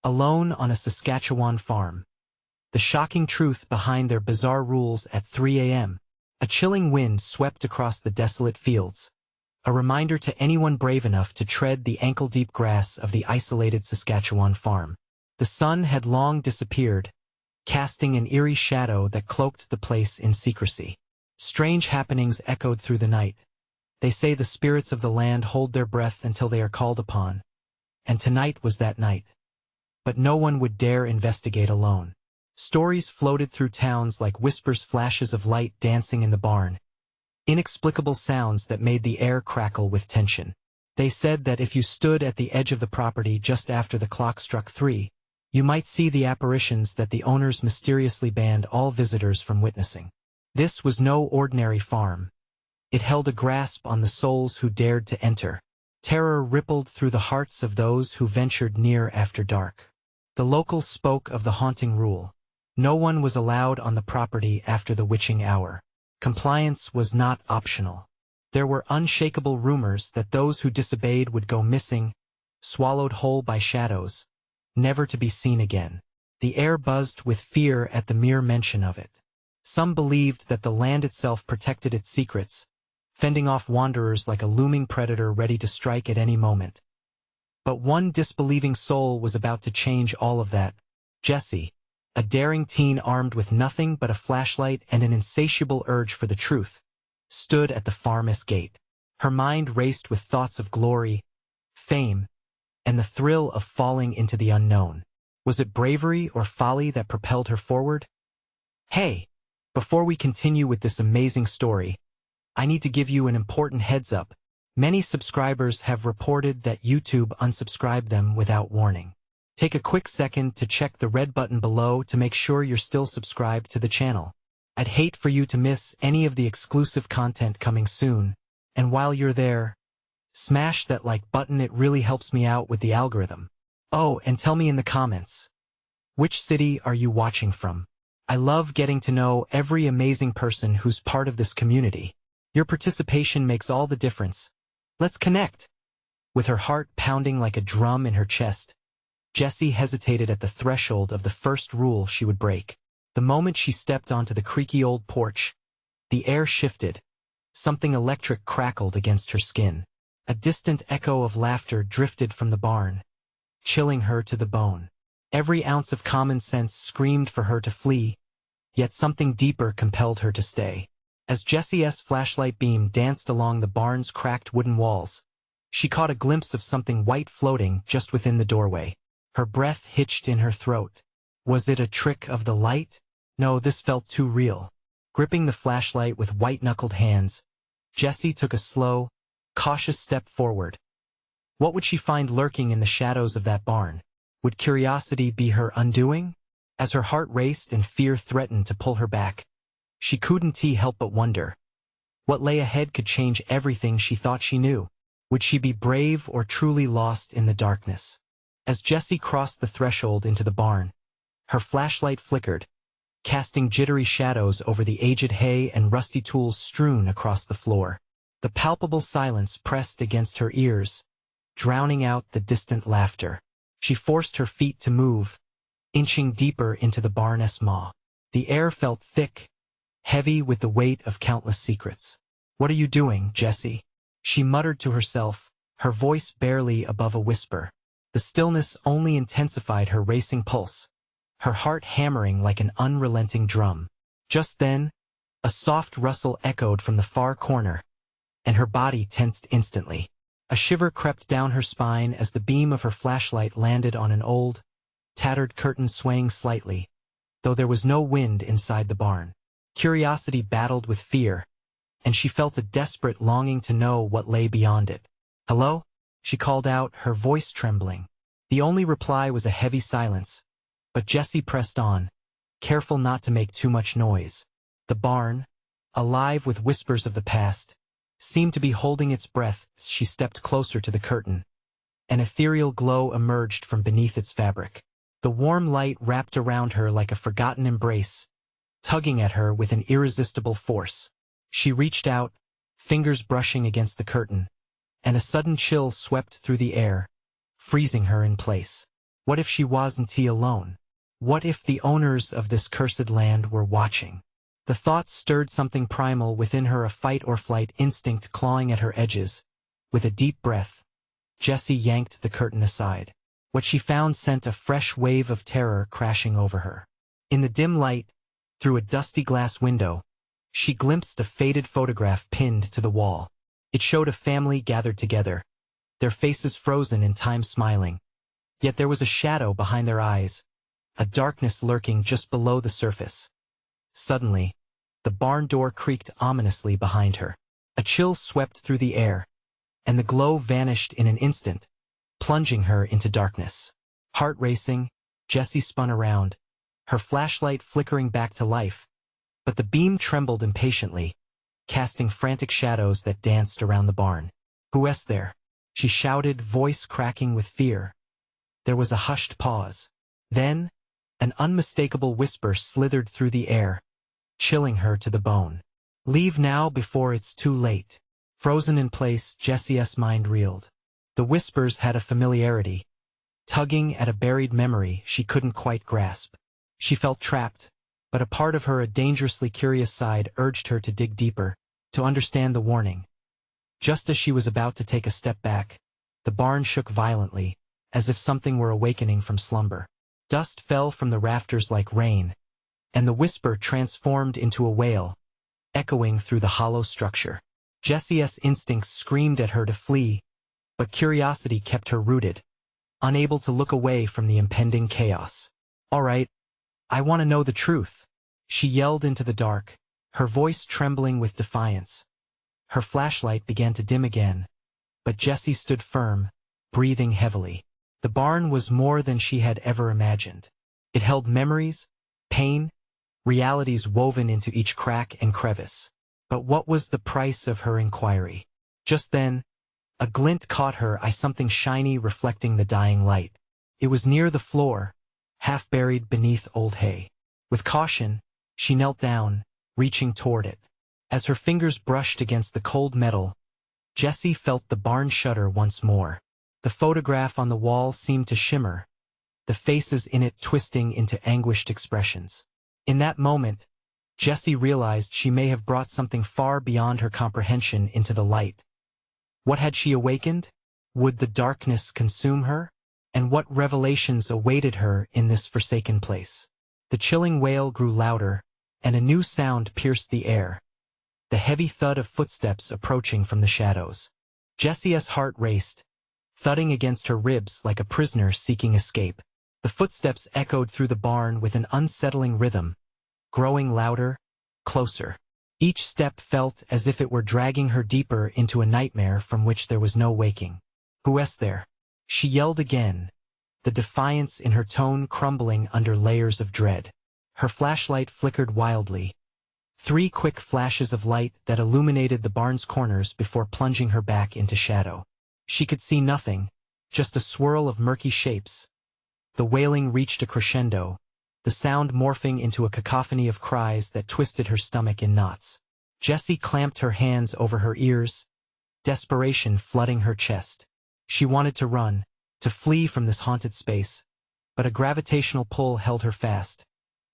alone on a Saskatchewan farm. The shocking truth behind their bizarre rules at 3 a.m. A chilling wind swept across the desolate fields, a reminder to anyone brave enough to tread the ankle-deep grass of the isolated Saskatchewan farm. The sun had long disappeared, casting an eerie shadow that cloaked the place in secrecy. Strange happenings echoed through the night. They say the spirits of the land hold their breath until they are called upon, and tonight was that night. But no one would dare investigate alone. Stories floated through towns like whispers, flashes of light dancing in the barn, inexplicable sounds that made the air crackle with tension. They said that if you stood at the edge of the property just after the clock struck 3, you might see the apparitions that the owners mysteriously banned all visitors from witnessing. This was no ordinary farm. It held a grasp on the souls who dared to enter. Terror rippled through the hearts of those who ventured near after dark. The locals spoke of the haunting rule. No one was allowed on the property after the witching hour. Compliance was not optional. There were unshakable rumors that those who disobeyed would go missing, swallowed whole by shadows, never to be seen again. The air buzzed with fear at the mere mention of it. Some believed that the land itself protected its secrets, fending off wanderers like a looming predator ready to strike at any moment. But one disbelieving soul was about to change all of that. Jessie, a daring teen armed with nothing but a flashlight and an insatiable urge for the truth, stood at the farmhouse gate. Her mind raced with thoughts of glory, fame, and the thrill of falling into the unknown. Was it bravery or folly that propelled her forward? Hey, before we continue with this amazing story, I need to give you an important heads up. Many subscribers have reported that YouTube unsubscribed them without warning. Take a quick second to check the red button below to make sure you're still subscribed to the channel. I'd hate for you to miss any of the exclusive content coming soon, and while you're there, smash that like button. It really helps me out with the algorithm. Oh, and tell me in the comments, which city are you watching from? I love getting to know every amazing person who's part of this community. Your participation makes all the difference. Let's connect. With her heart pounding like a drum in her chest, Jessie hesitated at the threshold of the first rule she would break. The moment she stepped onto the creaky old porch, the air shifted. Something electric crackled against her skin. A distant echo of laughter drifted from the barn, chilling her to the bone. Every ounce of common sense screamed for her to flee, yet something deeper compelled her to stay. As Jessie's flashlight beam danced along the barn's cracked wooden walls, she caught a glimpse of something white floating just within the doorway. Her breath hitched in her throat. Was it a trick of the light? No, this felt too real. Gripping the flashlight with white-knuckled hands, Jessie took a slow, cautious step forward. What would she find lurking in the shadows of that barn? Would curiosity be her undoing? As her heart raced and fear threatened to pull her back, she couldn't help but wonder. What lay ahead could change everything she thought she knew. Would she be brave or truly lost in the darkness? As Jessie crossed the threshold into the barn, her flashlight flickered, casting jittery shadows over the aged hay and rusty tools strewn across the floor. The palpable silence pressed against her ears, drowning out the distant laughter. She forced her feet to move, inching deeper into the barn's maw. The air felt thick, heavy with the weight of countless secrets. "What are you doing, Jessie?" she muttered to herself, her voice barely above a whisper. The stillness only intensified her racing pulse, her heart hammering like an unrelenting drum. Just then, a soft rustle echoed from the far corner, and her body tensed instantly. A shiver crept down her spine as the beam of her flashlight landed on an old, tattered curtain swaying slightly, though there was no wind inside the barn. Curiosity battled with fear, and she felt a desperate longing to know what lay beyond it. "Hello?" she called out, her voice trembling. The only reply was a heavy silence, but Jessie pressed on, careful not to make too much noise. The barn, alive with whispers of the past, seemed to be holding its breath as she stepped closer to the curtain. An ethereal glow emerged from beneath its fabric. The warm light wrapped around her like a forgotten embrace, tugging at her with an irresistible force. She reached out, fingers brushing against the curtain, and a sudden chill swept through the air, freezing her in place. What if she wasn't alone? What if the owners of this cursed land were watching? The thought stirred something primal within her, a fight-or-flight instinct clawing at her edges. With a deep breath, Jessie yanked the curtain aside. What she found sent a fresh wave of terror crashing over her. In the dim light, through a dusty glass window, she glimpsed a faded photograph pinned to the wall. It showed a family gathered together, their faces frozen in time, smiling. Yet there was a shadow behind their eyes, a darkness lurking just below the surface. Suddenly, the barn door creaked ominously behind her. A chill swept through the air, and the glow vanished in an instant, plunging her into darkness. Heart racing, Jessie spun around, her flashlight flickering back to life, but the beam trembled impatiently, casting frantic shadows that danced around the barn. "Who's there?" she shouted, voice cracking with fear. There was a hushed pause. Then, an unmistakable whisper slithered through the air, chilling her to the bone. "Leave now before it's too late." Frozen in place, Jessie's mind reeled. The whispers had a familiarity, tugging at a buried memory she couldn't quite grasp. She felt trapped, but a part of her, a dangerously curious side, urged her to dig deeper, to understand the warning. Just as she was about to take a step back, the barn shook violently, as if something were awakening from slumber. Dust fell from the rafters like rain, and the whisper transformed into a wail, echoing through the hollow structure. Jessie's instincts screamed at her to flee, but curiosity kept her rooted, unable to look away from the impending chaos. "All right, I want to know the truth," she yelled into the dark, her voice trembling with defiance. Her flashlight began to dim again, but Jessie stood firm, breathing heavily. The barn was more than she had ever imagined. It held memories, pain, realities woven into each crack and crevice. But what was the price of her inquiry? Just then, a glint caught her eye, something shiny reflecting the dying light. It was near the floor, half buried beneath old hay. With caution, she knelt down, reaching toward it. As her fingers brushed against the cold metal, Jessie felt the barn shudder once more. The photograph on the wall seemed to shimmer, the faces in it twisting into anguished expressions. In that moment, Jessie realized she may have brought something far beyond her comprehension into the light. What had she awakened? Would the darkness consume her? And what revelations awaited her in this forsaken place? The chilling wail grew louder, and a new sound pierced the air. The heavy thud of footsteps approaching from the shadows. Jessie's heart raced, thudding against her ribs like a prisoner seeking escape. The footsteps echoed through the barn with an unsettling rhythm, growing louder, closer. Each step felt as if it were dragging her deeper into a nightmare from which there was no waking. "Who's there?" she yelled again, the defiance in her tone crumbling under layers of dread. Her flashlight flickered wildly, 3 quick flashes of light that illuminated the barn's corners before plunging her back into shadow. She could see nothing, just a swirl of murky shapes. The wailing reached a crescendo, the sound morphing into a cacophony of cries that twisted her stomach in knots. Jessie clamped her hands over her ears, desperation flooding her chest. She wanted to run, to flee from this haunted space, but a gravitational pull held her fast,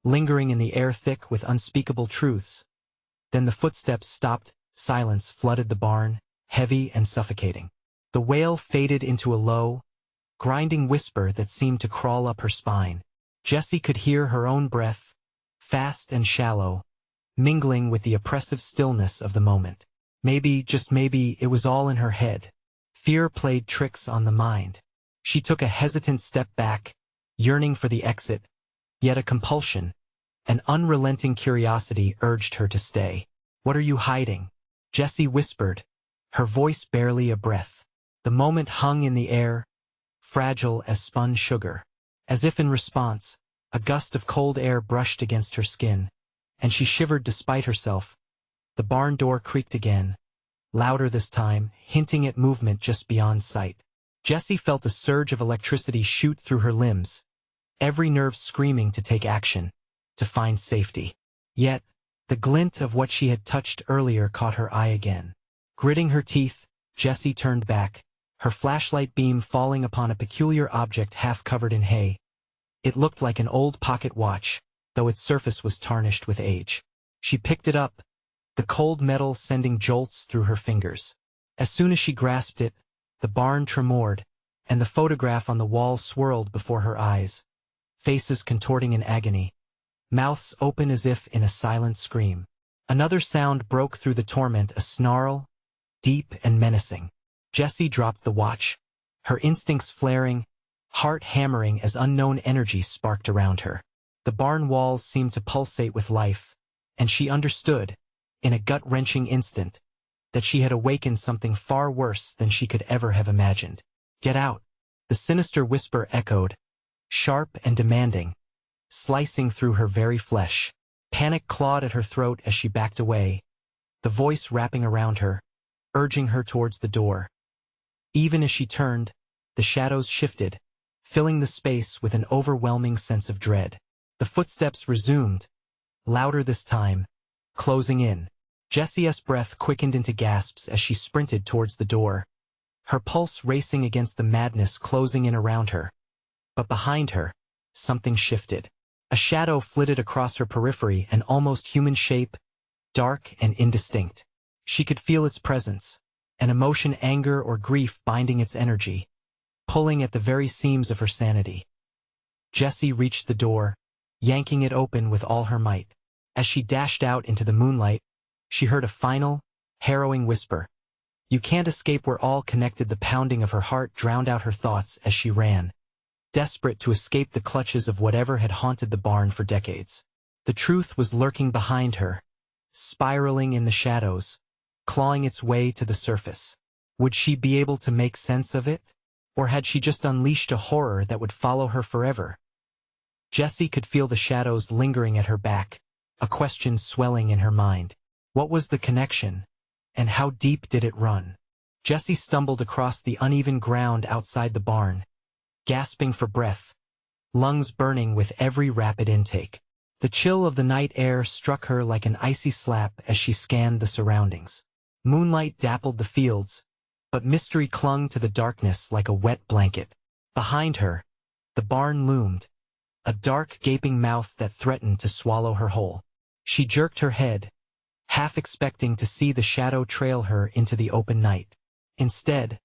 lingering in the air thick with unspeakable truths. Then the footsteps stopped, silence flooded the barn, heavy and suffocating. The wail faded into a low, grinding whisper that seemed to crawl up her spine. Jessie could hear her own breath, fast and shallow, mingling with the oppressive stillness of the moment. Maybe, just maybe, it was all in her head. Fear played tricks on the mind. She took a hesitant step back, yearning for the exit, yet a compulsion, an unrelenting curiosity urged her to stay. "What are you hiding?" Jessie whispered, her voice barely a breath. The moment hung in the air, fragile as spun sugar. As if in response, a gust of cold air brushed against her skin, and she shivered despite herself. The barn door creaked again, louder this time, hinting at movement just beyond sight. Jessie felt a surge of electricity shoot through her limbs, every nerve screaming to take action, to find safety. Yet, the glint of what she had touched earlier caught her eye again. Gritting her teeth, Jessie turned back, her flashlight beam falling upon a peculiar object half covered in hay. It looked like an old pocket watch, though its surface was tarnished with age. She picked it up, the cold metal sending jolts through her fingers. As soon as she grasped it, the barn tremored, and the photograph on the wall swirled before her eyes, faces contorting in agony, mouths open as if in a silent scream. Another sound broke through the torment, a snarl, deep and menacing. Jessie dropped the watch, her instincts flaring, heart hammering as unknown energy sparked around her. The barn walls seemed to pulsate with life, and she understood, in a gut-wrenching instant, that she had awakened something far worse than she could ever have imagined. "Get out!" The sinister whisper echoed, sharp and demanding, slicing through her very flesh. Panic clawed at her throat as she backed away, the voice wrapping around her, urging her towards the door. Even as she turned, the shadows shifted, filling the space with an overwhelming sense of dread. The footsteps resumed, louder this time, closing in. Jessie's breath quickened into gasps as she sprinted towards the door, her pulse racing against the madness closing in around her. But behind her, something shifted. A shadow flitted across her periphery, an almost human shape, dark and indistinct. She could feel its presence, an emotion, anger or grief binding its energy, pulling at the very seams of her sanity. Jessie reached the door, yanking it open with all her might. As she dashed out into the moonlight, she heard a final, harrowing whisper. "You can't escape, we're all connected." The pounding of her heart drowned out her thoughts as she ran, desperate to escape the clutches of whatever had haunted the barn for decades. The truth was lurking behind her, spiraling in the shadows, clawing its way to the surface. Would she be able to make sense of it? Or had she just unleashed a horror that would follow her forever? Jessie could feel the shadows lingering at her back, a question swelling in her mind. What was the connection, and how deep did it run? Jessie stumbled across the uneven ground outside the barn, gasping for breath, lungs burning with every rapid intake. The chill of the night air struck her like an icy slap as she scanned the surroundings. Moonlight dappled the fields, but mystery clung to the darkness like a wet blanket. Behind her, the barn loomed, a dark, gaping mouth that threatened to swallow her whole. She jerked her head, half expecting to see the shadow trail her into the open night. Instead,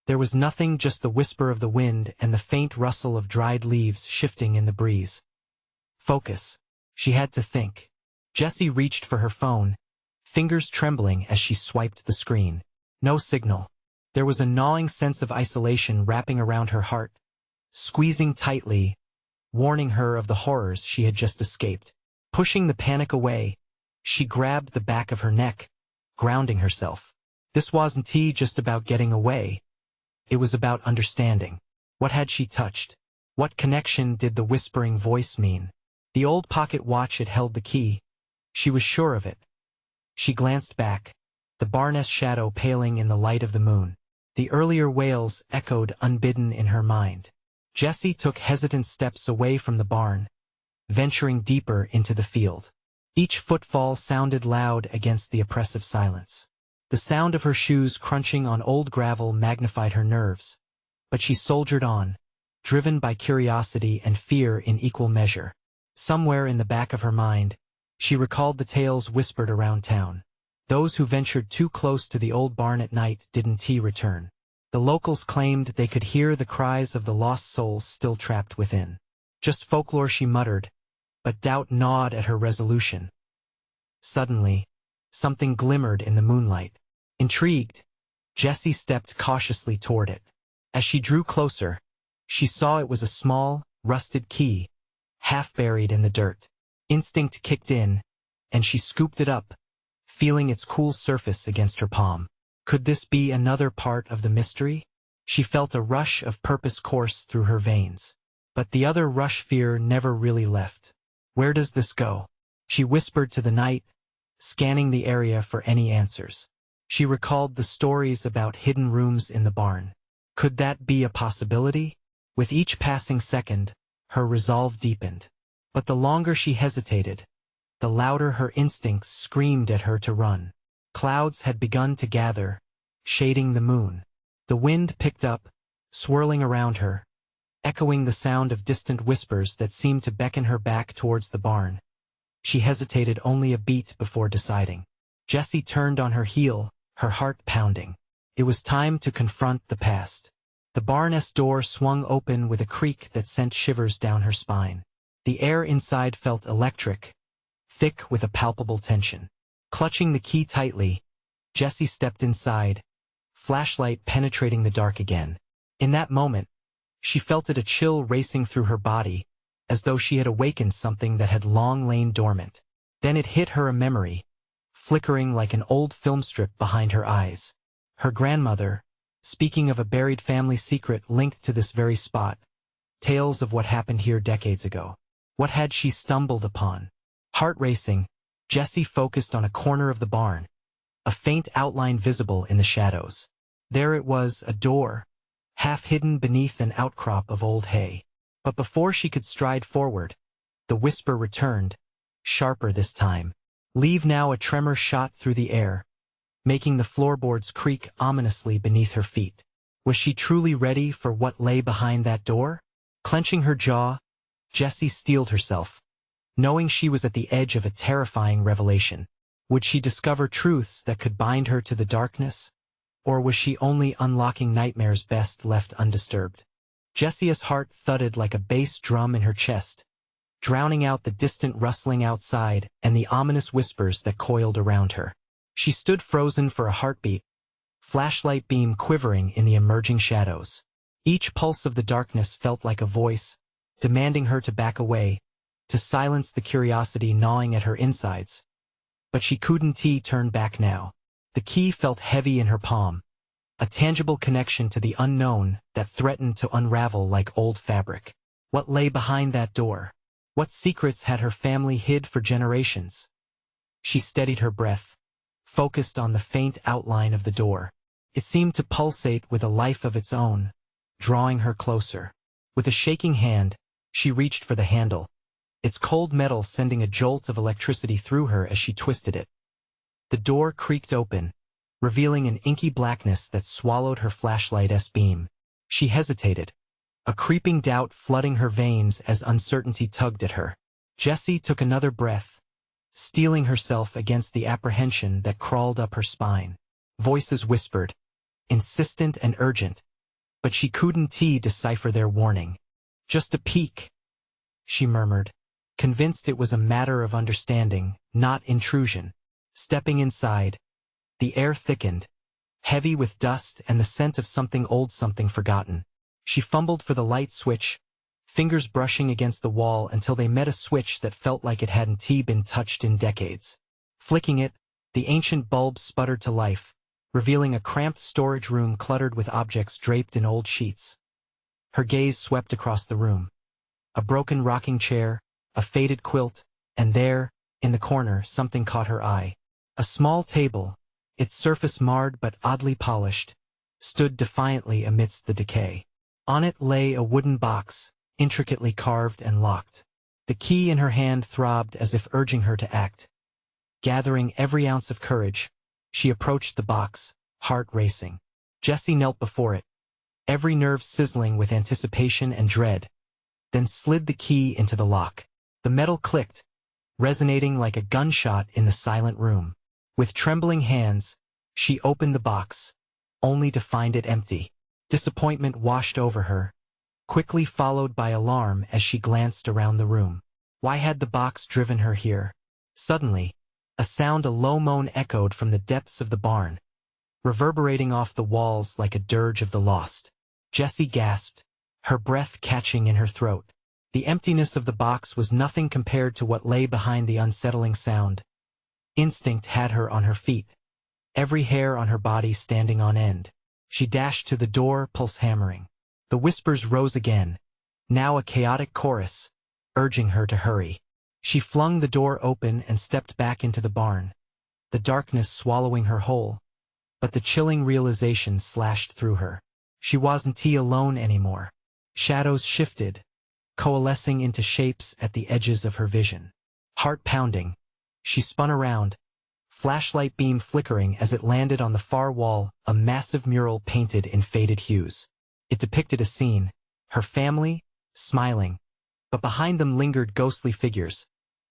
there was nothing, just the whisper of the wind and the faint rustle of dried leaves shifting in the breeze. Focus. She had to think. Jessie reached for her phone, fingers trembling as she swiped the screen. No signal. There was a gnawing sense of isolation wrapping around her heart, squeezing tightly, warning her of the horrors she had just escaped. Pushing the panic away, she grabbed the back of her neck, grounding herself. This wasn't just about getting away. It was about understanding. What had she touched? What connection did the whispering voice mean? The old pocket watch had held the key. She was sure of it. She glanced back, the barn's shadow paling in the light of the moon. The earlier wails echoed unbidden in her mind. Jessie took hesitant steps away from the barn, venturing deeper into the field. Each footfall sounded loud against the oppressive silence. The sound of her shoes crunching on old gravel magnified her nerves, but she soldiered on, driven by curiosity and fear in equal measure. Somewhere in the back of her mind, she recalled the tales whispered around town. Those who ventured too close to the old barn at night didn't return. The locals claimed they could hear the cries of the lost souls still trapped within. Just folklore, she muttered, but doubt gnawed at her resolution. Suddenly, something glimmered in the moonlight. Intrigued, Jessie stepped cautiously toward it. As she drew closer, she saw it was a small, rusted key, half buried in the dirt. Instinct kicked in, and she scooped it up, feeling its cool surface against her palm. Could this be another part of the mystery? She felt a rush of purpose course through her veins. But the other rush, fear, never really left. Where does this go? She whispered to the night, scanning the area for any answers. She recalled the stories about hidden rooms in the barn. Could that be a possibility? With each passing second, her resolve deepened. But the longer she hesitated, the louder her instincts screamed at her to run. Clouds had begun to gather, shading the moon. The wind picked up, swirling around her, echoing the sound of distant whispers that seemed to beckon her back towards the barn. She hesitated only a beat before deciding. Jessie turned on her heel, her heart pounding. It was time to confront the past. The barn's door swung open with a creak that sent shivers down her spine. The air inside felt electric, thick with a palpable tension. Clutching the key tightly, Jessie stepped inside, flashlight penetrating the dark again. In that moment, she felt a chill racing through her body, as though she had awakened something that had long lain dormant. Then it hit her a memory, flickering like an old film strip behind her eyes. Her grandmother, speaking of a buried family secret linked to this very spot, tales of what happened here decades ago. What had she stumbled upon? Heart racing, Jessie focused on a corner of the barn, a faint outline visible in the shadows. There it was, a door, half hidden beneath an outcrop of old hay. But before she could stride forward, the whisper returned, sharper this time. Leave now. A tremor shot through the air, making the floorboards creak ominously beneath her feet. Was she truly ready for what lay behind that door? Clenching her jaw, Jessie steeled herself, knowing she was at the edge of a terrifying revelation. Would she discover truths that could bind her to the darkness? Or was she only unlocking nightmares best left undisturbed? Jessie's heart thudded like a bass drum in her chest, drowning out the distant rustling outside and the ominous whispers that coiled around her. She stood frozen for a heartbeat, flashlight beam quivering in the emerging shadows. Each pulse of the darkness felt like a voice, demanding her to back away, to silence the curiosity gnawing at her insides. But she couldn't turn back now. The key felt heavy in her palm, a tangible connection to the unknown that threatened to unravel like old fabric. What lay behind that door? What secrets had her family hid for generations? She steadied her breath, focused on the faint outline of the door. It seemed to pulsate with a life of its own, drawing her closer. With a shaking hand, she reached for the handle, its cold metal sending a jolt of electricity through her as she twisted it. The door creaked open, revealing an inky blackness that swallowed her flashlight's beam. She hesitated, a creeping doubt flooding her veins as uncertainty tugged at her. Jessie took another breath, steeling herself against the apprehension that crawled up her spine. Voices whispered, insistent and urgent, but she couldn't decipher their warning. Just a peek, she murmured, convinced it was a matter of understanding, not intrusion. Stepping inside, the air thickened, heavy with dust and the scent of something old, something forgotten. She fumbled for the light switch, fingers brushing against the wall until they met a switch that felt like it hadn't been touched in decades. Flicking it, the ancient bulb sputtered to life, revealing a cramped storage room cluttered with objects draped in old sheets. Her gaze swept across the room. A broken rocking chair, a faded quilt, and there, in the corner, something caught her eye. A small table, its surface marred but oddly polished, stood defiantly amidst the decay. On it lay a wooden box, intricately carved and locked. The key in her hand throbbed as if urging her to act. Gathering every ounce of courage, she approached the box, heart racing. Jessie knelt before it, every nerve sizzling with anticipation and dread, then slid the key into the lock. The metal clicked, resonating like a gunshot in the silent room. With trembling hands, she opened the box, only to find it empty. Disappointment washed over her, quickly followed by alarm as she glanced around the room. Why had the box driven her here? Suddenly, a low moan echoed from the depths of the barn, reverberating off the walls like a dirge of the lost. Jessie gasped, her breath catching in her throat. The emptiness of the box was nothing compared to what lay behind the unsettling sound. Instinct had her on her feet, every hair on her body standing on end. She dashed to the door, pulse hammering. The whispers rose again, now a chaotic chorus, urging her to hurry. She flung the door open and stepped back into the barn, the darkness swallowing her whole, but the chilling realization slashed through her. She wasn't alone anymore. Shadows shifted, coalescing into shapes at the edges of her vision. Heart pounding, she spun around, flashlight beam flickering as it landed on the far wall, a massive mural painted in faded hues. It depicted a scene, her family, smiling, but behind them lingered ghostly figures,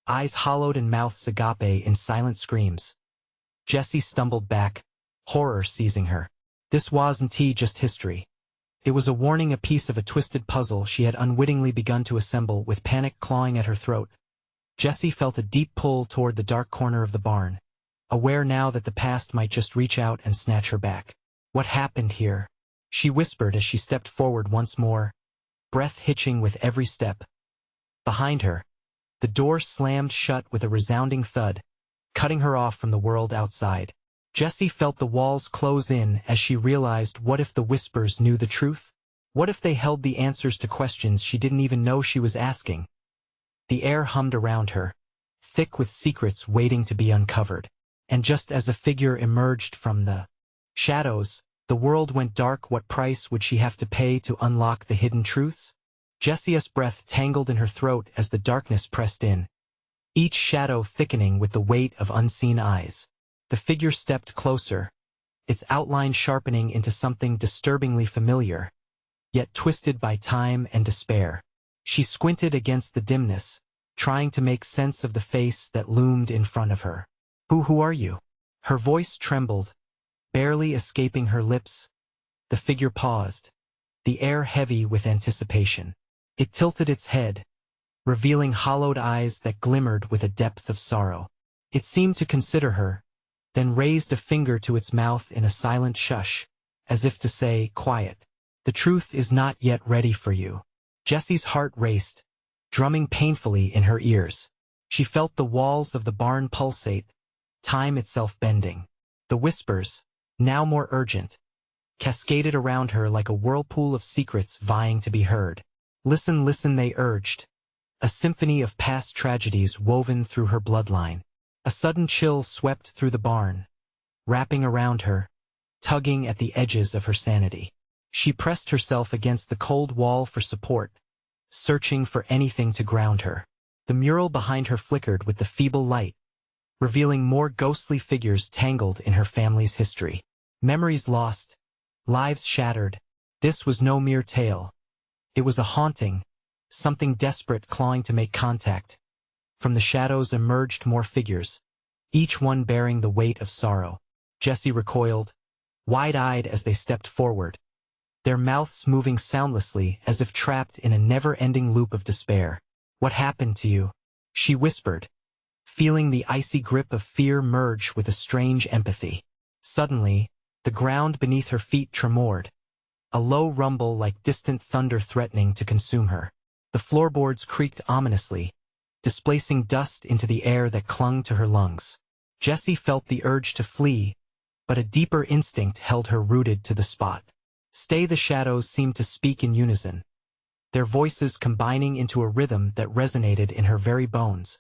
eyes hollowed and mouths agape in silent screams. Jessie stumbled back, horror seizing her. This wasn't just history. It was a warning, a piece of a twisted puzzle she had unwittingly begun to assemble, with panic clawing at her throat. Jessie felt a deep pull toward the dark corner of the barn, aware now that the past might just reach out and snatch her back. What happened here? She whispered as she stepped forward once more, breath hitching with every step. Behind her, the door slammed shut with a resounding thud, cutting her off from the world outside. Jessie felt the walls close in as she realized, what if the whispers knew the truth? What if they held the answers to questions she didn't even know she was asking? The air hummed around her, thick with secrets waiting to be uncovered. And just as a figure emerged from the shadows, the world went dark. What price would she have to pay to unlock the hidden truths? Jessie's breath tangled in her throat as the darkness pressed in, each shadow thickening with the weight of unseen eyes. The figure stepped closer, its outline sharpening into something disturbingly familiar, yet twisted by time and despair. She squinted against the dimness, trying to make sense of the face that loomed in front of her. Who are you? Her voice trembled, barely escaping her lips. The figure paused, the air heavy with anticipation. It tilted its head, revealing hollowed eyes that glimmered with a depth of sorrow. It seemed to consider her, then raised a finger to its mouth in a silent shush, as if to say, quiet. The truth is not yet ready for you. Jessie's heart raced, drumming painfully in her ears. She felt the walls of the barn pulsate, time itself bending. The whispers, now more urgent, cascaded around her like a whirlpool of secrets vying to be heard. Listen, listen, they urged, a symphony of past tragedies woven through her bloodline. A sudden chill swept through the barn, wrapping around her, tugging at the edges of her sanity. She pressed herself against the cold wall for support, searching for anything to ground her. The mural behind her flickered with the feeble light, revealing more ghostly figures tangled in her family's history. Memories lost, lives shattered. This was no mere tale. It was a haunting, something desperate clawing to make contact. From the shadows emerged more figures, each one bearing the weight of sorrow. Jessie recoiled, wide-eyed as they stepped forward, their mouths moving soundlessly as if trapped in a never-ending loop of despair. What happened to you? She whispered, feeling the icy grip of fear merge with a strange empathy. Suddenly, the ground beneath her feet tremored, a low rumble like distant thunder threatening to consume her. The floorboards creaked ominously, displacing dust into the air that clung to her lungs. Jessie felt the urge to flee, but a deeper instinct held her rooted to the spot. Stay! The shadows seemed to speak in unison, their voices combining into a rhythm that resonated in her very bones.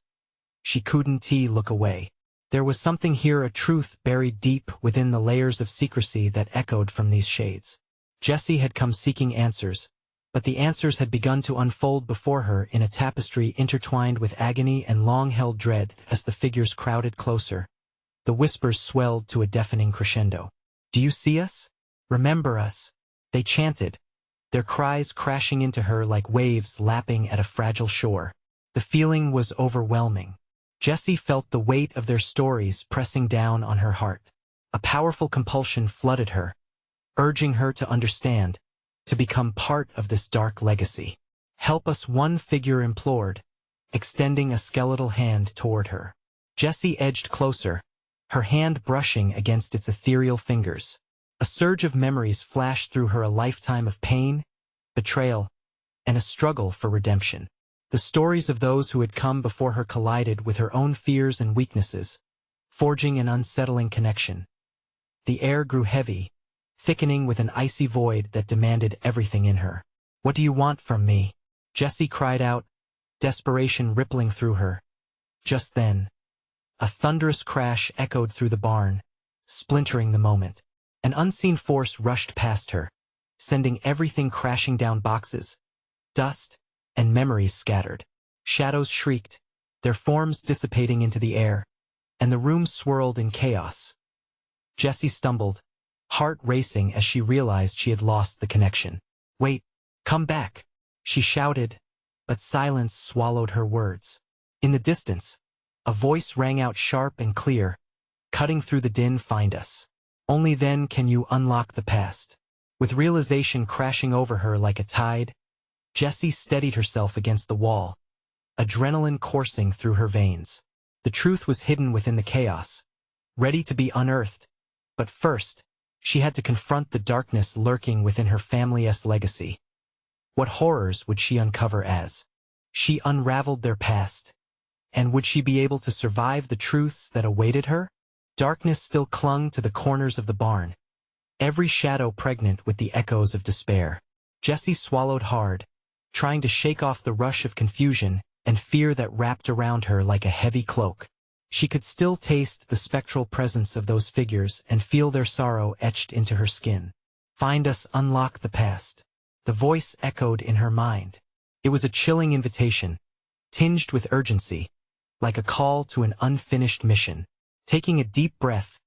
She couldn't look away. There was something here, a truth buried deep within the layers of secrecy that echoed from these shades. Jessie had come seeking answers, but the answers had begun to unfold before her in a tapestry intertwined with agony and long-held dread. As the figures crowded closer, the whispers swelled to a deafening crescendo. Do you see us? Remember us? They chanted, their cries crashing into her like waves lapping at a fragile shore. The feeling was overwhelming. Jessie felt the weight of their stories pressing down on her heart. A powerful compulsion flooded her, urging her to understand, to become part of this dark legacy. Help us, one figure implored, extending a skeletal hand toward her. Jessie edged closer, her hand brushing against its ethereal fingers. A surge of memories flashed through her, a lifetime of pain, betrayal, and a struggle for redemption. The stories of those who had come before her collided with her own fears and weaknesses, forging an unsettling connection. The air grew heavy, thickening with an icy void that demanded everything in her. What do you want from me? Jessie cried out, desperation rippling through her. Just then, a thunderous crash echoed through the barn, splintering the moment. An unseen force rushed past her, sending everything crashing down, boxes, dust, and memories scattered. Shadows shrieked, their forms dissipating into the air, and the room swirled in chaos. Jessie stumbled, heart racing as she realized she had lost the connection. "Wait, come back," she shouted, but silence swallowed her words. In the distance, a voice rang out sharp and clear, "Cutting through the din, find us. Only then can you unlock the past." With realization crashing over her like a tide, Jessie steadied herself against the wall, adrenaline coursing through her veins. The truth was hidden within the chaos, ready to be unearthed. But first, she had to confront the darkness lurking within her family's legacy. What horrors would she uncover as she unraveled their past? And would she be able to survive the truths that awaited her? Darkness still clung to the corners of the barn, every shadow pregnant with the echoes of despair. Jessie swallowed hard, trying to shake off the rush of confusion and fear that wrapped around her like a heavy cloak. She could still taste the spectral presence of those figures and feel their sorrow etched into her skin. "Find us, unlock the past." The voice echoed in her mind. It was a chilling invitation, tinged with urgency, like a call to an unfinished mission. Taking a deep breath,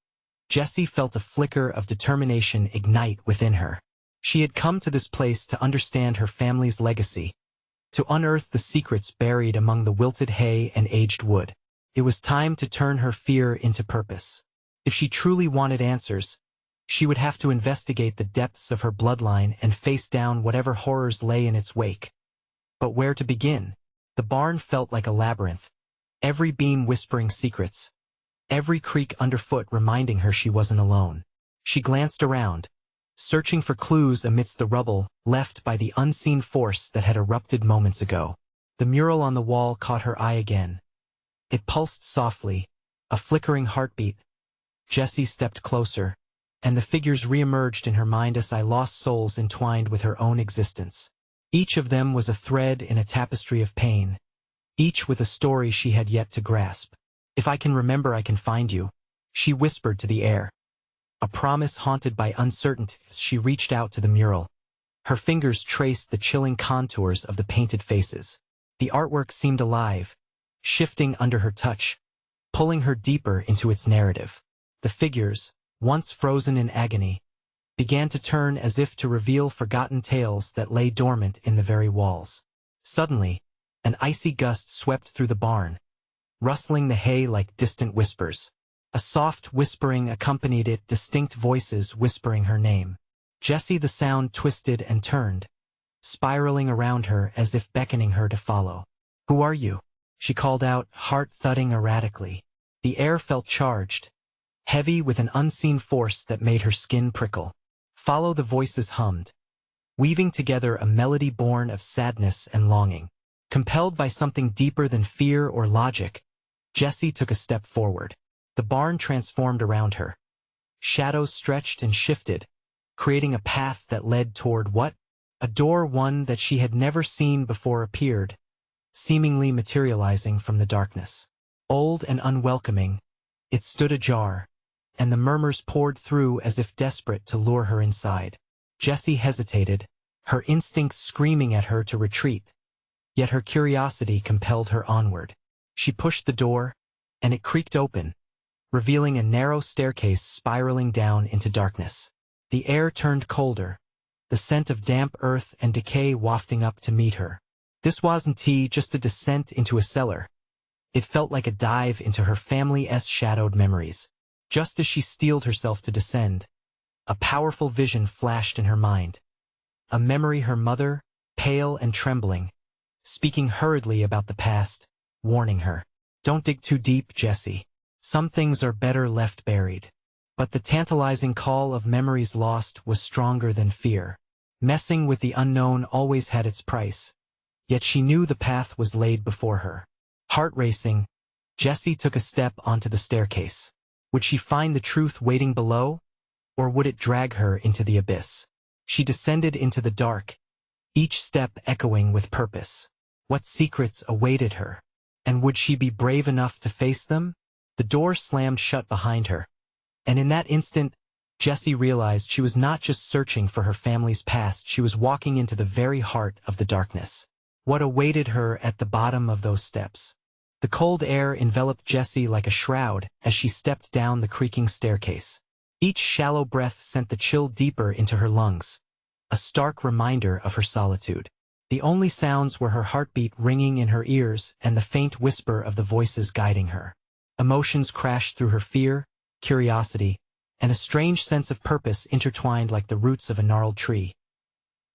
Jessie felt a flicker of determination ignite within her. She had come to this place to understand her family's legacy, to unearth the secrets buried among the wilted hay and aged wood. It was time to turn her fear into purpose. If she truly wanted answers, she would have to investigate the depths of her bloodline and face down whatever horrors lay in its wake. But where to begin? The barn felt like a labyrinth, every beam whispering secrets, every creak underfoot reminding her she wasn't alone. She glanced around, searching for clues amidst the rubble left by the unseen force that had erupted moments ago. The mural on the wall caught her eye again. It pulsed softly, a flickering heartbeat. Jessie stepped closer, and the figures re-emerged in her mind as lost souls entwined with her own existence. Each of them was a thread in a tapestry of pain, each with a story she had yet to grasp. "If I can remember, I can find you," she whispered to the air. A promise haunted by uncertainty. She reached out to the mural. Her fingers traced the chilling contours of the painted faces. The artwork seemed alive, shifting under her touch, pulling her deeper into its narrative. The figures, once frozen in agony, began to turn as if to reveal forgotten tales that lay dormant in the very walls. Suddenly, an icy gust swept through the barn, rustling the hay like distant whispers. A soft whispering accompanied it, distinct voices whispering her name. Jessie, the sound twisted and turned, spiraling around her as if beckoning her to follow. "Who are you?" she called out, heart thudding erratically. The air felt charged, heavy with an unseen force that made her skin prickle. "Follow," the voices hummed, weaving together a melody born of sadness and longing. Compelled by something deeper than fear or logic, Jessie took a step forward. The barn transformed around her. Shadows stretched and shifted, creating a path that led toward what? A door, one that she had never seen before, appeared, seemingly materializing from the darkness. Old and unwelcoming, it stood ajar, and the murmurs poured through as if desperate to lure her inside. Jessie hesitated, her instincts screaming at her to retreat, yet her curiosity compelled her onward. She pushed the door, and it creaked open, revealing a narrow staircase spiraling down into darkness. The air turned colder, the scent of damp earth and decay wafting up to meet her. This wasn't just a descent into a cellar. It felt like a dive into her family's shadowed memories. Just as she steeled herself to descend, a powerful vision flashed in her mind. A memory, her mother, pale and trembling, speaking hurriedly about the past, warning her. "Don't dig too deep, Jessie. Some things are better left buried." But the tantalizing call of memories lost was stronger than fear. Messing with the unknown always had its price, yet she knew the path was laid before her. Heart racing, Jessie took a step onto the staircase. Would she find the truth waiting below, or would it drag her into the abyss? She descended into the dark, each step echoing with purpose. What secrets awaited her? And would she be brave enough to face them? The door slammed shut behind her, and in that instant, Jessie realized she was not just searching for her family's past, she was walking into the very heart of the darkness. What awaited her at the bottom of those steps? The cold air enveloped Jessie like a shroud as she stepped down the creaking staircase. Each shallow breath sent the chill deeper into her lungs, a stark reminder of her solitude. The only sounds were her heartbeat ringing in her ears and the faint whisper of the voices guiding her. Emotions crashed through her: fear, curiosity, and a strange sense of purpose intertwined like the roots of a gnarled tree.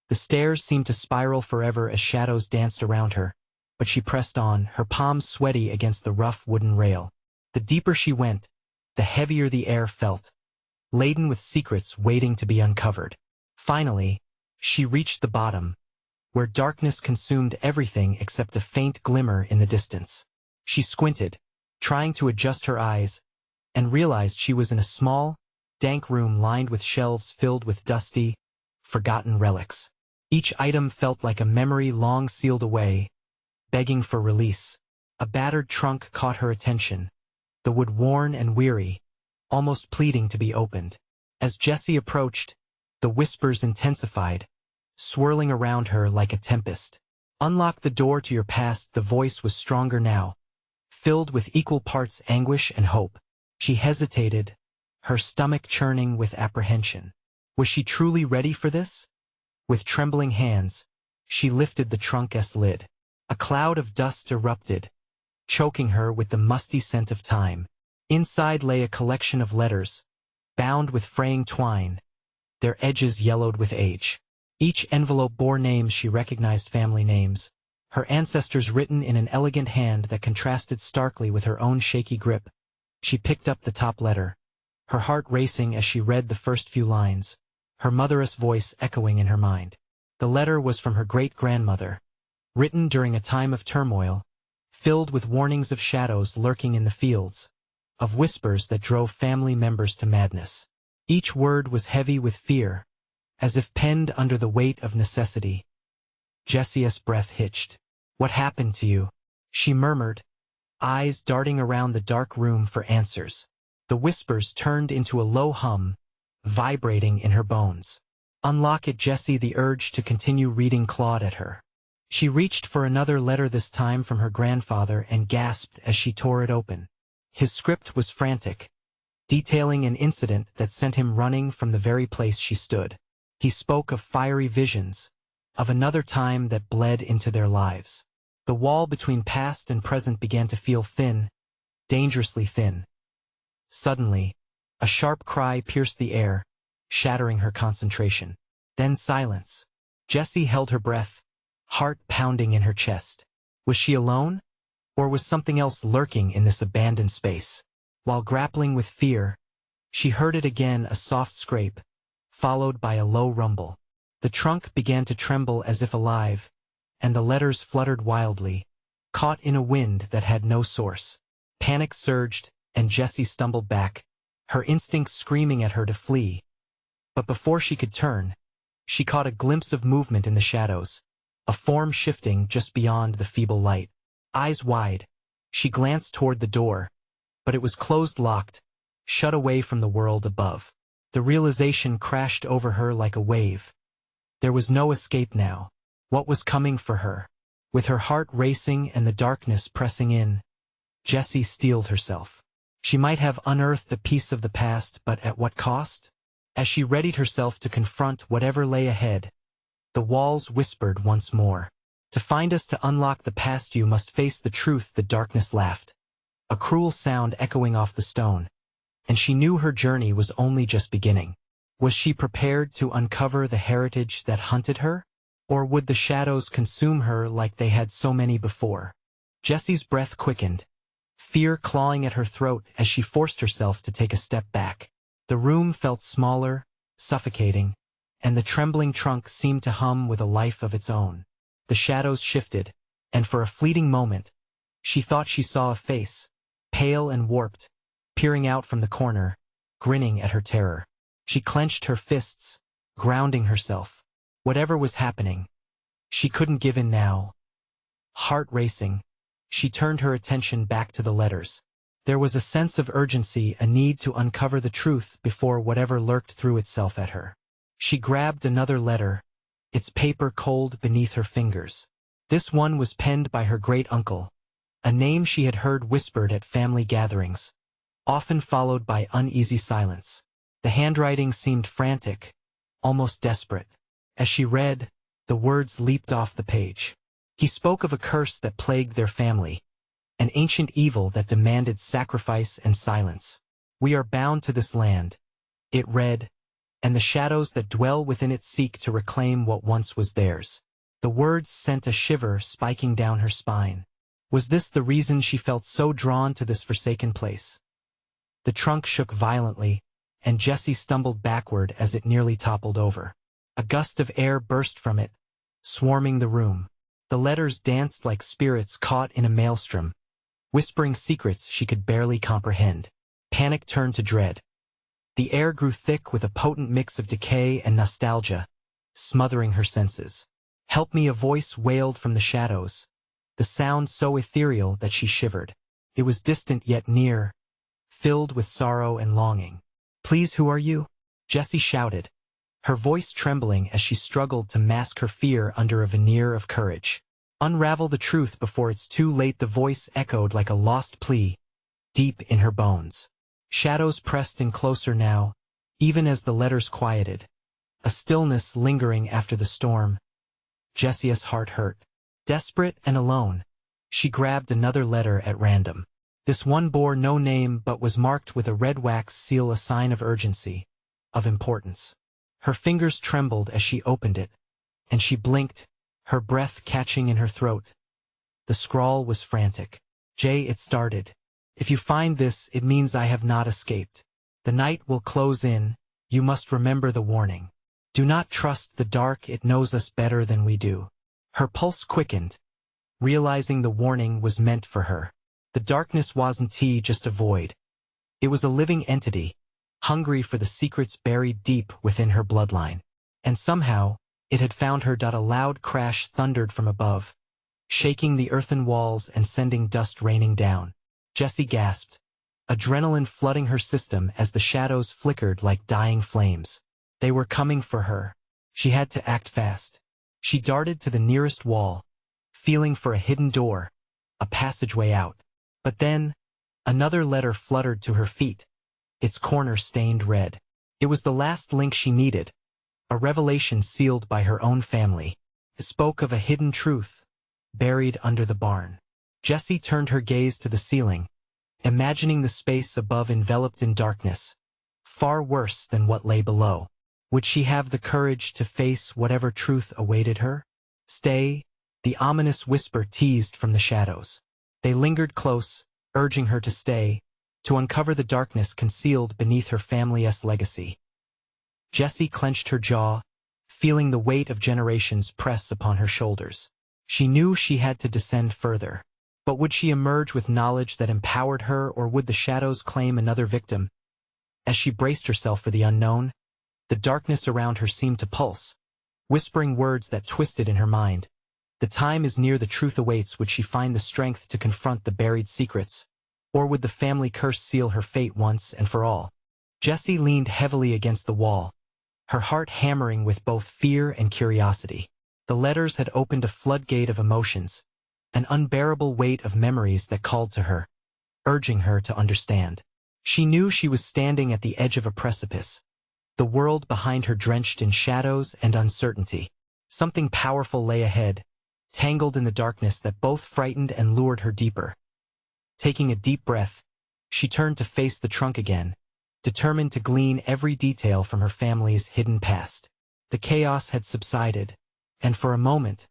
The stairs seemed to spiral forever as shadows danced around her, but she pressed on, her palms sweaty against the rough wooden rail. The deeper she went, the heavier the air felt, laden with secrets waiting to be uncovered. Finally, she reached the bottom, where darkness consumed everything except a faint glimmer in the distance. She squinted, trying to adjust her eyes, and realized she was in a small, dank room lined with shelves filled with dusty, forgotten relics. Each item felt like a memory long sealed away, begging for release. A battered trunk caught her attention, the wood worn and weary, almost pleading to be opened. As Jessie approached, the whispers intensified, swirling around her like a tempest. "Unlock the door to your past." The voice was stronger now, filled with equal parts anguish and hope. She hesitated, her stomach churning with apprehension. Was she truly ready for this? With trembling hands, she lifted the trunk's lid. A cloud of dust erupted, choking her with the musty scent of time. Inside lay a collection of letters, bound with fraying twine, their edges yellowed with age. Each envelope bore names she recognized, family names, her ancestors written in an elegant hand that contrasted starkly with her own shaky grip. She picked up the top letter, her heart racing as she read the first few lines, her mother's voice echoing in her mind. The letter was from her great-grandmother, written during a time of turmoil, filled with warnings of shadows lurking in the fields, of whispers that drove family members to madness. Each word was heavy with fear, as if penned under the weight of necessity. Jessie's breath hitched. "What happened to you?" she murmured, eyes darting around the dark room for answers. The whispers turned into a low hum, vibrating in her bones. "Unlock it." Jessie, the urge to continue reading clawed at her. She reached for another letter, this time from her grandfather, and gasped as she tore it open. His script was frantic, detailing an incident that sent him running from the very place she stood. He spoke of fiery visions, of another time that bled into their lives. The wall between past and present began to feel thin, dangerously thin. Suddenly, a sharp cry pierced the air, shattering her concentration. Then silence. Jessie held her breath, heart pounding in her chest. Was she alone? Or was something else lurking in this abandoned space? While grappling with fear, she heard it again, a soft scrape, followed by a low rumble. The trunk began to tremble as if alive, and the letters fluttered wildly, caught in a wind that had no source. Panic surged, and Jessie stumbled back, her instincts screaming at her to flee. But before she could turn, she caught a glimpse of movement in the shadows, a form shifting just beyond the feeble light. Eyes wide, she glanced toward the door, but it was closed, locked, shut away from the world above. The realization crashed over her like a wave. There was no escape now. What was coming for her? With her heart racing and the darkness pressing in, Jessie steeled herself. She might have unearthed a piece of the past, but at what cost? As she readied herself to confront whatever lay ahead, the walls whispered once more. "To find us, to unlock the past, you must face the truth." The darkness laughed, a cruel sound echoing off the stone, and she knew her journey was only just beginning. Was she prepared to uncover the heritage that hunted her? Or would the shadows consume her like they had so many before? Jessie's breath quickened, fear clawing at her throat as she forced herself to take a step back. The room felt smaller, suffocating, and the trembling trunk seemed to hum with a life of its own. The shadows shifted, and for a fleeting moment, she thought she saw a face, pale and warped, peering out from the corner, grinning at her terror. She clenched her fists, grounding herself. Whatever was happening, she couldn't give in now. Heart racing, she turned her attention back to the letters. There was a sense of urgency, a need to uncover the truth before whatever lurked threw itself at her. She grabbed another letter, its paper cold beneath her fingers. This one was penned by her great-uncle, a name she had heard whispered at family gatherings, often followed by uneasy silence. The handwriting seemed frantic, almost desperate. As she read, the words leaped off the page. He spoke of a curse that plagued their family, an ancient evil that demanded sacrifice and silence. "We are bound to this land," it read, "and the shadows that dwell within it seek to reclaim what once was theirs." The words sent a shiver spiking down her spine. Was this the reason she felt so drawn to this forsaken place? The trunk shook violently, and Jessie stumbled backward as it nearly toppled over. A gust of air burst from it, swarming the room. The letters danced like spirits caught in a maelstrom, whispering secrets she could barely comprehend. Panic turned to dread. The air grew thick with a potent mix of decay and nostalgia, smothering her senses. "Help me," a voice wailed from the shadows, the sound so ethereal that she shivered. It was distant yet near, filled with sorrow and longing. "Please, who are you?" Jessie shouted, her voice trembling as she struggled to mask her fear under a veneer of courage. "Unravel the truth before it's too late," the voice echoed like a lost plea, deep in her bones. Shadows pressed in closer now, even as the letters quieted, a stillness lingering after the storm. Jessie's heart hurt. Desperate and alone, she grabbed another letter at random. This one bore no name but was marked with a red wax seal, a sign of urgency, of importance. Her fingers trembled as she opened it, and she blinked, her breath catching in her throat. The scrawl was frantic. "Jay," it started, "if you find this, it means I have not escaped. The night will close in, you must remember the warning. Do not trust the dark, it knows us better than we do." Her pulse quickened, realizing the warning was meant for her. The darkness wasn't just a void. It was a living entity, hungry for the secrets buried deep within her bloodline. And somehow, it had found her. A loud crash thundered from above, shaking the earthen walls and sending dust raining down. Jessie gasped, adrenaline flooding her system as the shadows flickered like dying flames. They were coming for her. She had to act fast. She darted to the nearest wall, feeling for a hidden door, a passageway out. But then, another letter fluttered to her feet, its corner stained red. It was the last link she needed, a revelation sealed by her own family. It spoke of a hidden truth, buried under the barn. Jessie turned her gaze to the ceiling, imagining the space above enveloped in darkness, far worse than what lay below. Would she have the courage to face whatever truth awaited her? "Stay," the ominous whisper teased from the shadows. They lingered close, urging her to stay, to uncover the darkness concealed beneath her family's legacy. Jessie clenched her jaw, feeling the weight of generations press upon her shoulders. She knew she had to descend further. But would she emerge with knowledge that empowered her, or would the shadows claim another victim? As she braced herself for the unknown, the darkness around her seemed to pulse, whispering words that twisted in her mind. The time is near, the truth awaits. Would she find the strength to confront the buried secrets? Or would the family curse seal her fate once and for all? Jessie leaned heavily against the wall, her heart hammering with both fear and curiosity. The letters had opened a floodgate of emotions, an unbearable weight of memories that called to her, urging her to understand. She knew she was standing at the edge of a precipice, the world behind her drenched in shadows and uncertainty. Something powerful lay ahead, tangled in the darkness that both frightened and lured her deeper. Taking a deep breath, she turned to face the trunk again, determined to glean every detail from her family's hidden past. The chaos had subsided, and for a moment,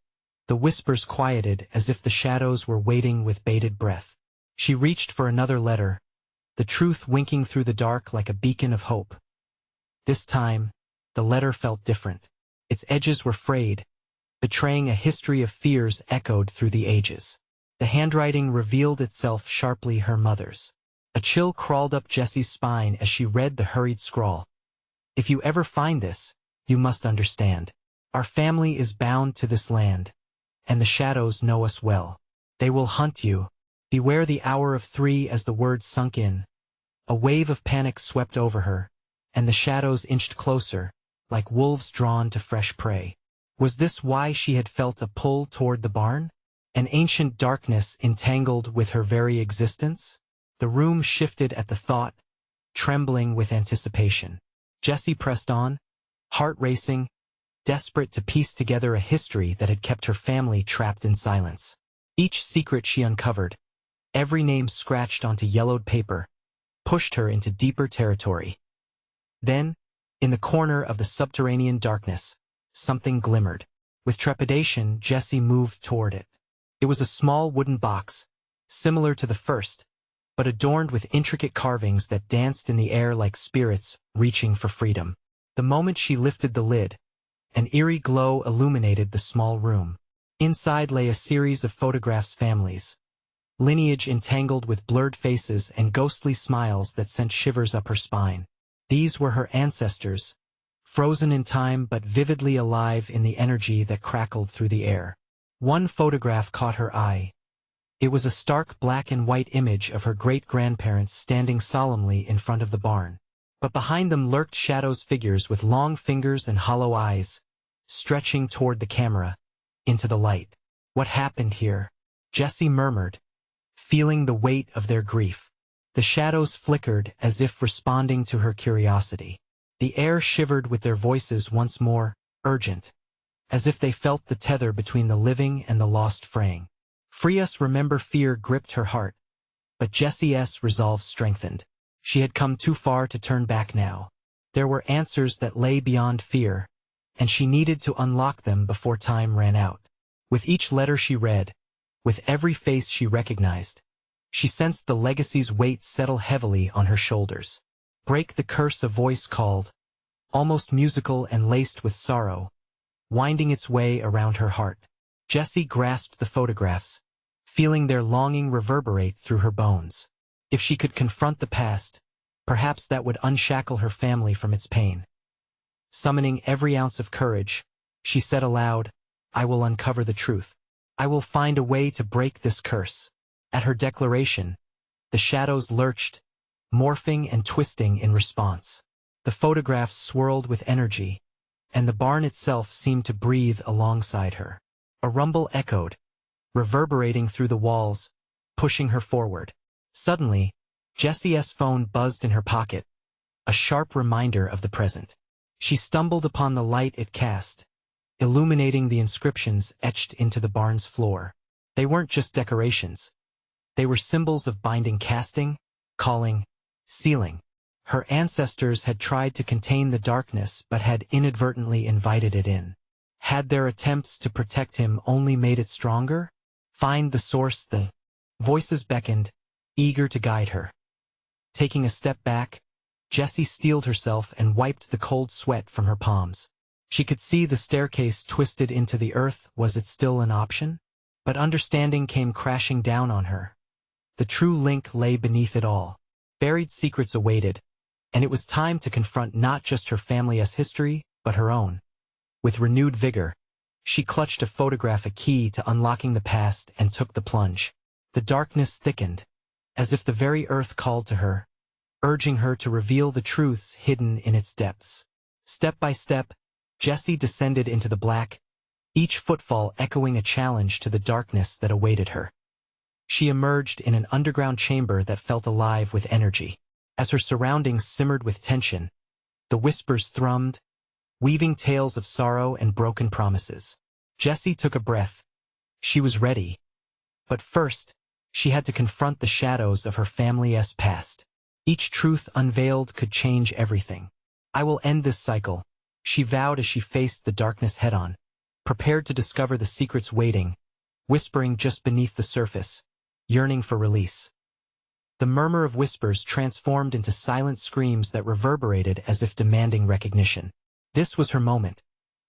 the whispers quieted as if the shadows were waiting with bated breath. She reached for another letter, the truth winking through the dark like a beacon of hope. This time, the letter felt different. Its edges were frayed, betraying a history of fears echoed through the ages. The handwriting revealed itself sharply, her mother's. A chill crawled up Jessie's spine as she read the hurried scrawl. "If you ever find this, you must understand. Our family is bound to this land, and the shadows know us well. They will hunt you. Beware the hour of 3." As the words sunk in, a wave of panic swept over her, and the shadows inched closer, like wolves drawn to fresh prey. Was this why she had felt a pull toward the barn? An ancient darkness entangled with her very existence? The room shifted at the thought, trembling with anticipation. Jessie pressed on, heart racing, desperate to piece together a history that had kept her family trapped in silence. Each secret she uncovered, every name scratched onto yellowed paper, pushed her into deeper territory. Then, in the corner of the subterranean darkness, something glimmered. With trepidation, Jessie moved toward it. It was a small wooden box, similar to the first, but adorned with intricate carvings that danced in the air like spirits reaching for freedom. The moment she lifted the lid, an eerie glow illuminated the small room. Inside lay a series of photographs, families, lineage entangled with blurred faces and ghostly smiles that sent shivers up her spine. These were her ancestors, frozen in time but vividly alive in the energy that crackled through the air. One photograph caught her eye. It was a stark black and white image of her great-grandparents standing solemnly in front of the barn. But behind them lurked shadows, figures with long fingers and hollow eyes, stretching toward the camera, into the light. What happened here? Jessie murmured, feeling the weight of their grief. The shadows flickered as if responding to her curiosity. The air shivered with their voices once more, urgent, as if they felt the tether between the living and the lost fraying. Free us, remember. Fear gripped her heart, but Jessie's resolve strengthened. She had come too far to turn back now. There were answers that lay beyond fear, and she needed to unlock them before time ran out. With each letter she read, with every face she recognized, she sensed the legacy's weight settle heavily on her shoulders. Break the curse, a voice called, almost musical and laced with sorrow, winding its way around her heart. Jessie grasped the photographs, feeling their longing reverberate through her bones. If she could confront the past, perhaps that would unshackle her family from its pain. Summoning every ounce of courage, she said aloud, "I will uncover the truth. I will find a way to break this curse." At her declaration, the shadows lurched, morphing and twisting in response. The photographs swirled with energy, and the barn itself seemed to breathe alongside her. A rumble echoed, reverberating through the walls, pushing her forward. Suddenly, Jessie's phone buzzed in her pocket, a sharp reminder of the present. She stumbled upon the light it cast, illuminating the inscriptions etched into the barn's floor. They weren't just decorations. They were symbols of binding, casting, calling, sealing. Her ancestors had tried to contain the darkness but had inadvertently invited it in. Had their attempts to protect him only made it stronger? Find the source. The voices beckoned, eager to guide her. Taking a step back, Jessie steeled herself and wiped the cold sweat from her palms. She could see the staircase twisted into the earth. Was it still an option? But understanding came crashing down on her. The true link lay beneath it all. Buried secrets awaited, and it was time to confront not just her family's history, but her own. With renewed vigor, she clutched a photograph, a key to unlocking the past, and took the plunge. The darkness thickened, as if the very earth called to her, urging her to reveal the truths hidden in its depths. Step by step, Jessie descended into the black, each footfall echoing a challenge to the darkness that awaited her. She emerged in an underground chamber that felt alive with energy. As her surroundings simmered with tension, the whispers thrummed, weaving tales of sorrow and broken promises. Jessie took a breath. She was ready. But first, she had to confront the shadows of her family's past. Each truth unveiled could change everything. "I will end this cycle," she vowed as she faced the darkness head-on, prepared to discover the secrets waiting, whispering just beneath the surface, yearning for release. The murmur of whispers transformed into silent screams that reverberated as if demanding recognition. This was her moment,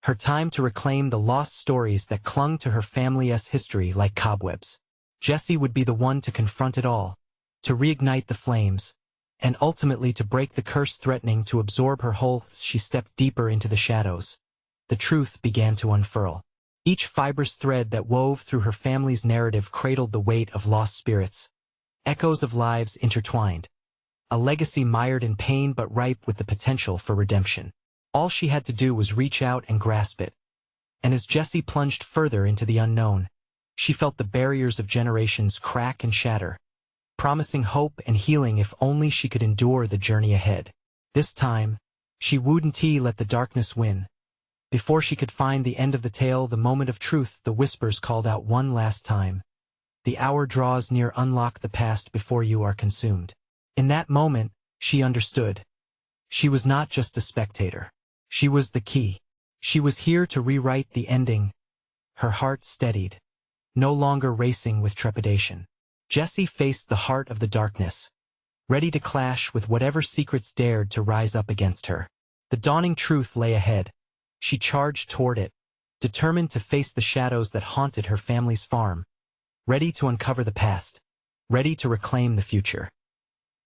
her time to reclaim the lost stories that clung to her family's history like cobwebs. Jessie would be the one to confront it all, to reignite the flames, and ultimately to break the curse threatening to absorb her whole. She stepped deeper into the shadows. The truth began to unfurl. Each fibrous thread that wove through her family's narrative cradled the weight of lost spirits, echoes of lives intertwined, a legacy mired in pain but ripe with the potential for redemption. All she had to do was reach out and grasp it. And as Jessie plunged further into the unknown, She felt the barriers of generations crack and shatter, promising hope and healing if only she could endure the journey ahead. This time, she wouldn't let the darkness win. Before she could find the end of the tale, the moment of truth, the whispers called out one last time. The hour draws near, unlock the past before you are consumed. In that moment, she understood. She was not just a spectator. She was the key. She was here to rewrite the ending. Her heart steadied, no longer racing with trepidation. Jessie faced the heart of the darkness, ready to clash with whatever secrets dared to rise up against her. The dawning truth lay ahead. She charged toward it, determined to face the shadows that haunted her family's farm, ready to uncover the past, ready to reclaim the future.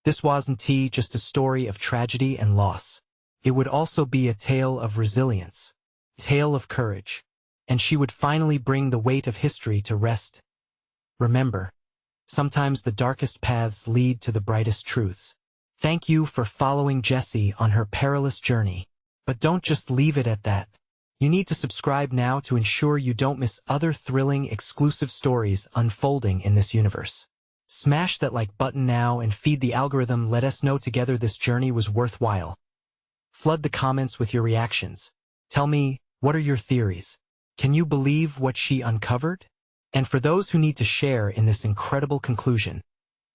This wasn't just a story of tragedy and loss. It would also be a tale of resilience, a tale of courage, and she would finally bring the weight of history to rest. Remember, sometimes the darkest paths lead to the brightest truths. Thank you for following Jessie on her perilous journey. But don't just leave it at that. You need to subscribe now to ensure you don't miss other thrilling, exclusive stories unfolding in this universe. Smash that like button now and feed the algorithm. Let us know together this journey was worthwhile. Flood the comments with your reactions. Tell me, what are your theories? Can you believe what she uncovered? And for those who need to share in this incredible conclusion,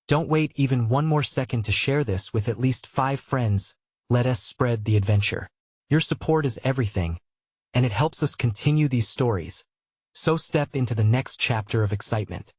don't wait even one more second to share this with at least 5 friends. Let us spread the adventure. Your support is everything, and it helps us continue these stories. So step into the next chapter of excitement.